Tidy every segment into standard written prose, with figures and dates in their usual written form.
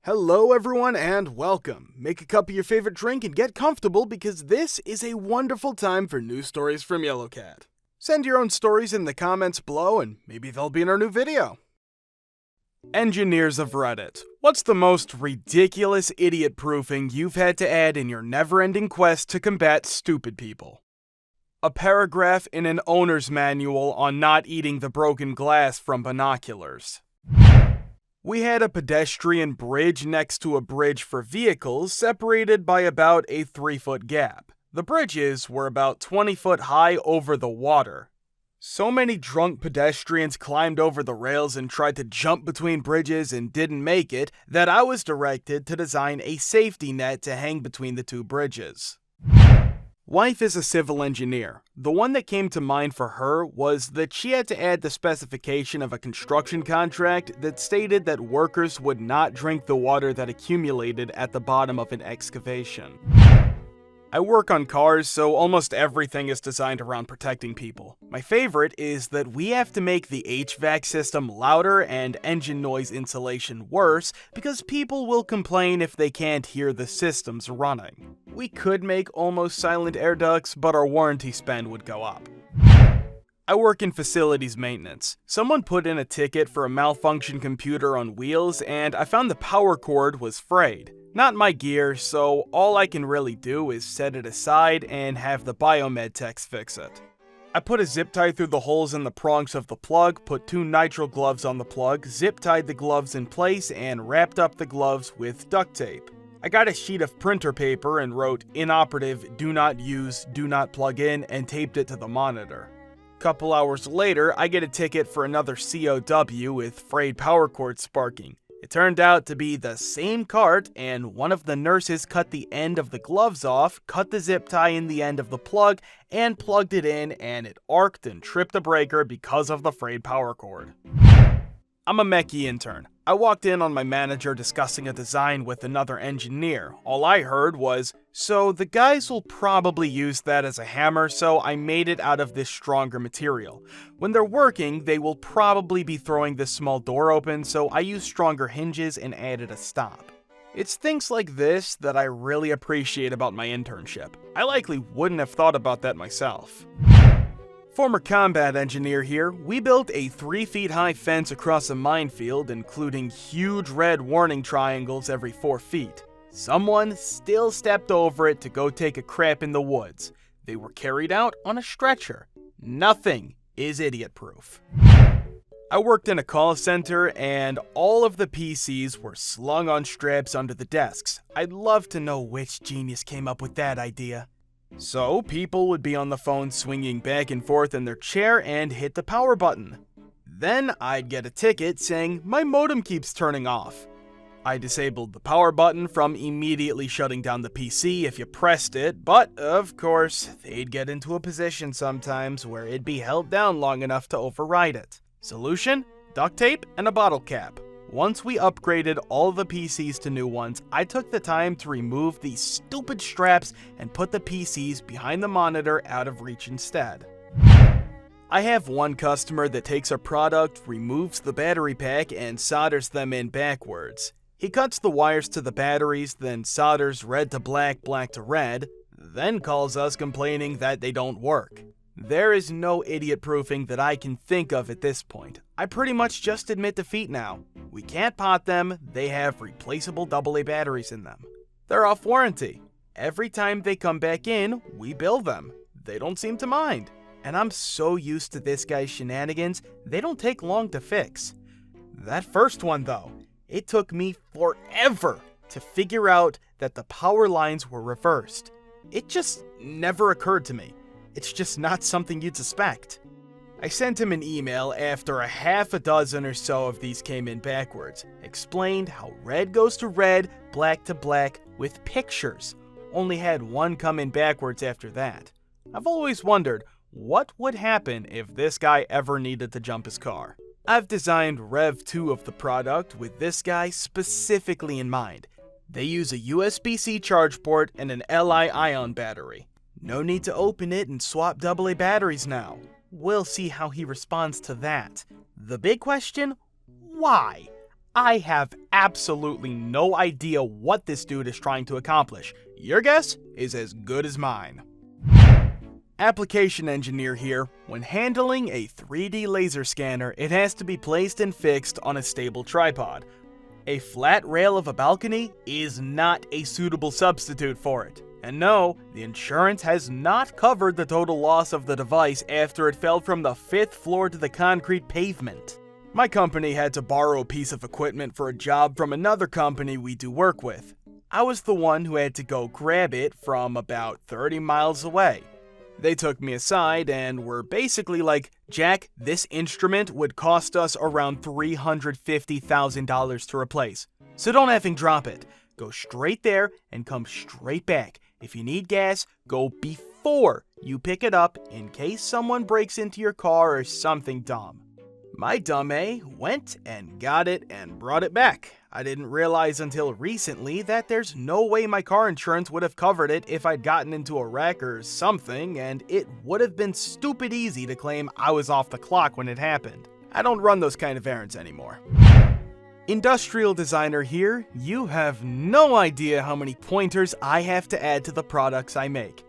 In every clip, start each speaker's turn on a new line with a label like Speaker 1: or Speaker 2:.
Speaker 1: Hello everyone and welcome. Make a cup of your favorite drink and get comfortable because this is a wonderful time for news stories from Yellowcat. Send your own stories in the comments below and maybe they'll be in our new video. Engineers of Reddit. What's the most ridiculous idiot proofing you've had to add in your never-ending quest to combat stupid people? A paragraph in an owner's manual on not eating the broken glass from binoculars. We had a pedestrian bridge next to a bridge for vehicles separated by about a 3-foot gap. The bridges were about 20 foot high over the water. So many drunk pedestrians climbed over the rails and tried to jump between bridges and didn't make it that I was directed to design a safety net to hang between the two bridges. Wife is a civil engineer. The one that came to mind for her was that she had to add the specification of a construction contract that stated that workers would not drink the water that accumulated at the bottom of an excavation. I work on cars, so almost everything is designed around protecting people. My favorite is that we have to make the HVAC system louder and engine noise insulation worse because people will complain if they can't hear the systems running. We could make almost silent air ducts, but our warranty spend would go up. I work in facilities maintenance. Someone put in a ticket for a malfunctioned computer on wheels, and I found the power cord was frayed. Not my gear, so all I can really do is set it aside and have the biomed techs fix it. I put a zip tie through the holes in the prongs of the plug, put 2 nitrile gloves on the plug, zip tied the gloves in place, and wrapped up the gloves with duct tape. I got a sheet of printer paper and wrote "inoperative, do not use, do not plug in," and taped it to the monitor. Couple hours later, I get a ticket for another COW with frayed power cord sparking. It turned out to be the same cart, and one of the nurses cut the end of the gloves off, cut the zip tie in the end of the plug, and plugged it in, and it arced and tripped a breaker because of the frayed power cord. I'm a mechie intern. I walked in on my manager discussing a design with another engineer. All I heard was, "So the guys will probably use that as a hammer, so I made it out of this stronger material. When they're working, they will probably be throwing this small door open, so I used stronger hinges and added a stop." It's things like this that I really appreciate about my internship. I likely wouldn't have thought about that myself. Former combat engineer here, we built a 3 feet high fence across a minefield, including huge red warning triangles every 4 feet. Someone still stepped over it to go take a crap in the woods. They were carried out on a stretcher. Nothing is idiot-proof. I worked in a call center, and all of the PCs were slung on straps under the desks. I'd love to know which genius came up with that idea. So, people would be on the phone swinging back and forth in their chair and hit the power button. Then I'd get a ticket saying, "My modem keeps turning off." I disabled the power button from immediately shutting down the PC if you pressed it, but of course, they'd get into a position sometimes where it'd be held down long enough to override it. Solution? Duct tape and a bottle cap. Once we upgraded all the PCs to new ones, I took the time to remove these stupid straps and put the PCs behind the monitor out of reach instead. I have one customer that takes a product, removes the battery pack, and solders them in backwards. He cuts the wires to the batteries, then solders red to black, black to red, then calls us complaining that they don't work. There is no idiot-proofing that I can think of at this point. I pretty much just admit defeat now. We can't pot them, they have replaceable AA batteries in them. They're off warranty. Every time they come back in, we bill them. They don't seem to mind. And I'm so used to this guy's shenanigans, they don't take long to fix. That first one though, it took me forever to figure out that the power lines were reversed. It just never occurred to me. It's just not something you'd suspect. I sent him an email after a half a dozen or so of these came in backwards, explained how red goes to red, black to black, with pictures. Only had one come in backwards after that. I've always wondered, what would happen if this guy ever needed to jump his car? I've designed Rev 2 of the product with this guy specifically in mind. They use a USB-C charge port and an Li-ion battery. No need to open it and swap AA batteries now. We'll see how he responds to that. The big question? Why? I have absolutely no idea what this dude is trying to accomplish. Your guess is as good as mine. Application engineer here. When handling a 3D laser scanner, it has to be placed and fixed on a stable tripod. A flat rail of a balcony is not a suitable substitute for it. And no, the insurance has not covered the total loss of the device after it fell from the 5th floor to the concrete pavement. My company had to borrow a piece of equipment for a job from another company we do work with. I was the one who had to go grab it from about 30 miles away. They took me aside and were basically like, "Jack, this instrument would cost us around $350,000 to replace. So don't effing drop it. Go straight there and come straight back. If you need gas, go before you pick it up in case someone breaks into your car or something dumb." My dumb A went and got it and brought it back. I didn't realize until recently that there's no way my car insurance would have covered it if I'd gotten into a wreck or something, and it would have been stupid easy to claim I was off the clock when it happened. I don't run those kind of errands anymore. Industrial designer here. You have no idea how many pointers I have to add to the products I make.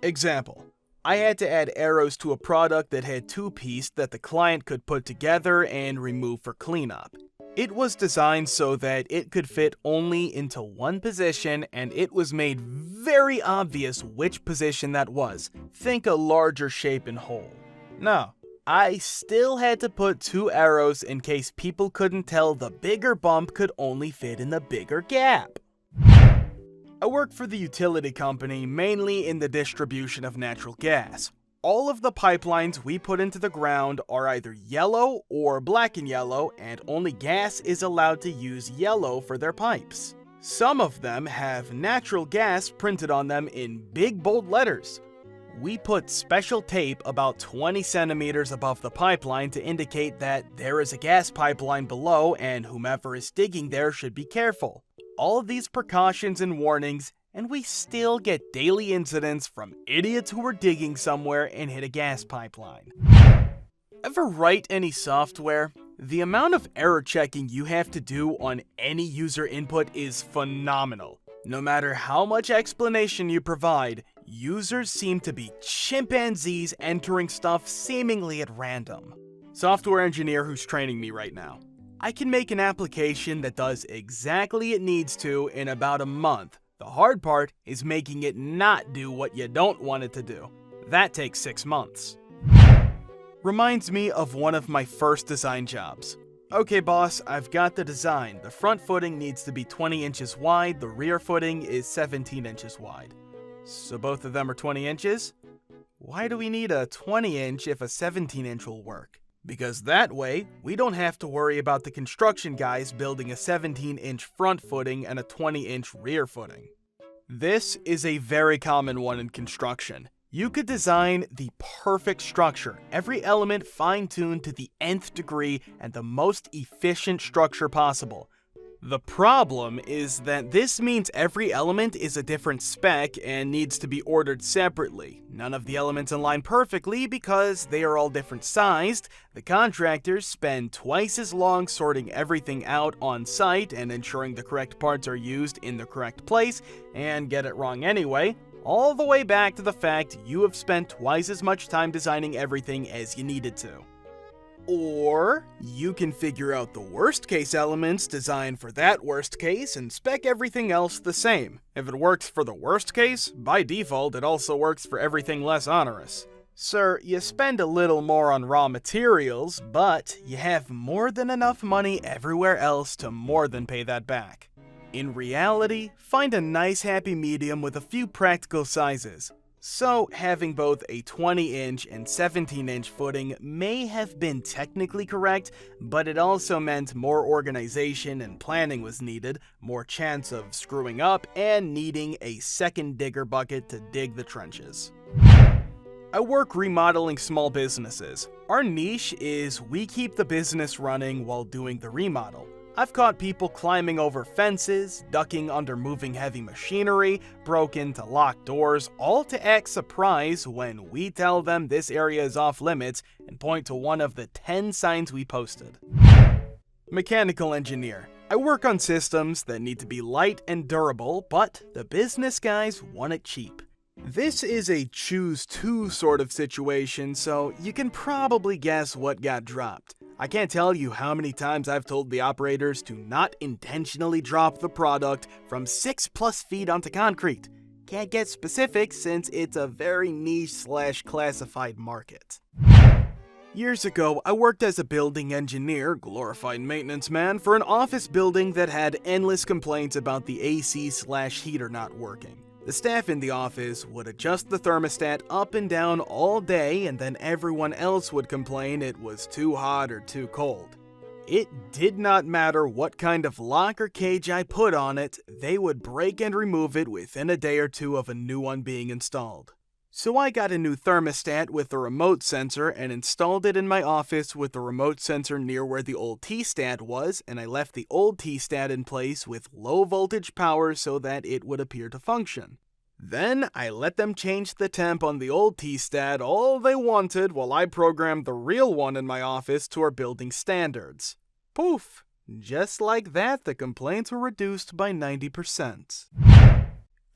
Speaker 1: Example. I had to add arrows to a product that had 2-piece that the client could put together and remove for cleanup. It was designed so that it could fit only into one position, and it was made very obvious which position that was. Think a larger shape and hole. No, I still had to put 2 arrows in case people couldn't tell the bigger bump could only fit in the bigger gap. I work for the utility company, mainly in the distribution of natural gas. All of the pipelines we put into the ground are either yellow or black and yellow, and only gas is allowed to use yellow for their pipes. Some of them have natural gas printed on them in big bold letters. We put special tape about 20 centimeters above the pipeline to indicate that there is a gas pipeline below and whomever is digging there should be careful. All of these precautions and warnings, and we still get daily incidents from idiots who were digging somewhere and hit a gas pipeline. Ever write any software? The amount of error checking you have to do on any user input is phenomenal. No matter how much explanation you provide, users seem to be chimpanzees entering stuff seemingly at random. Software engineer who's training me right now. I can make an application that does exactly it needs to in about a month. The hard part is making it not do what you don't want it to do. That takes 6 months. Reminds me of one of my first design jobs. Okay boss, I've got the design. The front footing needs to be 20 inches wide, the rear footing is 17 inches wide. So both of them are 20 inches? Why do we need a 20 inch if a 17 inch will work? Because that way, we don't have to worry about the construction guys building a 17-inch front footing and a 20-inch rear footing. This is a very common one in construction. You could design the perfect structure, every element fine-tuned to the nth degree and the most efficient structure possible. The problem is that this means every element is a different spec and needs to be ordered separately. None of the elements align perfectly because they are all different sized. The contractors spend twice as long sorting everything out on site and ensuring the correct parts are used in the correct place, and get it wrong anyway, all the way back to the fact you have spent twice as much time designing everything as you needed to. Or you can figure out the worst case elements, design for that worst case, and spec everything else the same. If it works for the worst case, by default it also works for everything less onerous. Sir, you spend a little more on raw materials, but you have more than enough money everywhere else to more than pay that back. In reality, find a nice happy medium with a few practical sizes. So, having both a 20-inch and 17-inch footing may have been technically correct, but it also meant more organization and planning was needed, more chance of screwing up, and needing a second digger bucket to dig the trenches. I work remodeling small businesses. Our niche is we keep the business running while doing the remodel. I've caught people climbing over fences, ducking under moving heavy machinery, broke into locked doors, all to act surprised when we tell them this area is off limits and point to one of the 10 signs we posted. Mechanical engineer. I work on systems that need to be light and durable, but the business guys want it cheap. This is a choose two sort of situation, so you can probably guess what got dropped. I can't tell you how many times I've told the operators to not intentionally drop the product from 6+ feet onto concrete. Can't get specific since it's a very niche/classified market. Years ago, I worked as a building engineer, glorified maintenance man, for an office building that had endless complaints about the AC/heater not working. The staff in the office would adjust the thermostat up and down all day, and then everyone else would complain it was too hot or too cold. It did not matter what kind of lock or cage I put on it, they would break and remove it within a day or two of a new one being installed. So I got a new thermostat with a remote sensor and installed it in my office with the remote sensor near where the old T-stat was, and I left the old T-stat in place with low voltage power so that it would appear to function. Then I let them change the temp on the old T-stat all they wanted while I programmed the real one in my office to our building standards. Poof! Just like that, the complaints were reduced by 90%.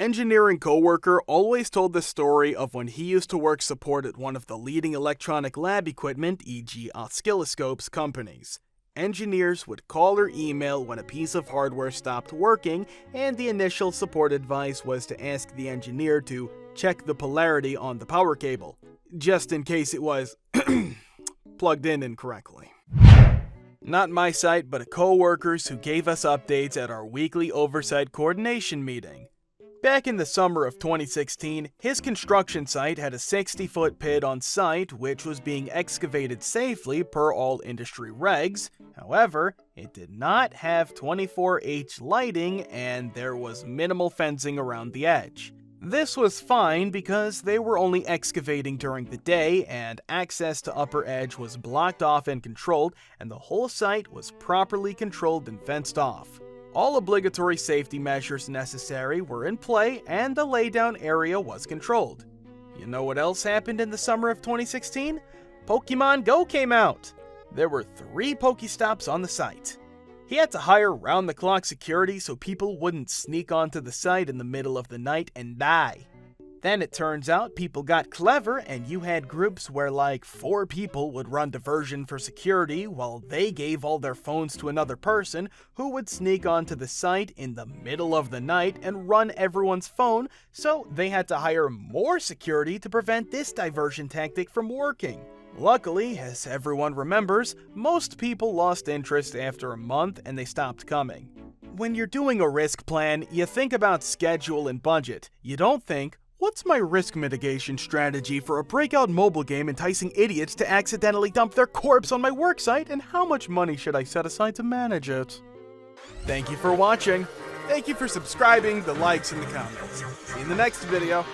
Speaker 1: Engineering coworker always told the story of when he used to work support at one of the leading electronic lab equipment, e.g. oscilloscopes, companies. Engineers would call or email when a piece of hardware stopped working, and the initial support advice was to ask the engineer to check the polarity on the power cable, just in case it was plugged in incorrectly. Not my site, but a coworker's who gave us updates at our weekly oversight coordination meeting. Back in the summer of 2016, his construction site had a 60-foot pit on site which was being excavated safely per all industry regs. However, it did not have 24H lighting and there was minimal fencing around the edge. This was fine because they were only excavating during the day and access to upper edge was blocked off and controlled, and the whole site was properly controlled and fenced off. All obligatory safety measures necessary were in play and the laydown area was controlled. You know what else happened in the summer of 2016? Pokemon Go came out! There were 3 Pokestops on the site. He had to hire round-the-clock security so people wouldn't sneak onto the site in the middle of the night and die. Then it turns out people got clever and you had groups where like 4 people would run diversion for security while they gave all their phones to another person who would sneak onto the site in the middle of the night and run everyone's phone, so they had to hire more security to prevent this diversion tactic from working. Luckily, as everyone remembers, most people lost interest after a month and they stopped coming. When you're doing a risk plan, you think about schedule and budget. You don't think, what's my risk mitigation strategy for a breakout mobile game enticing idiots to accidentally dump their corpse on my worksite, and how much money should I set aside to manage it? Thank you for watching. Thank you for subscribing, the likes, and the comments. See you in the next video.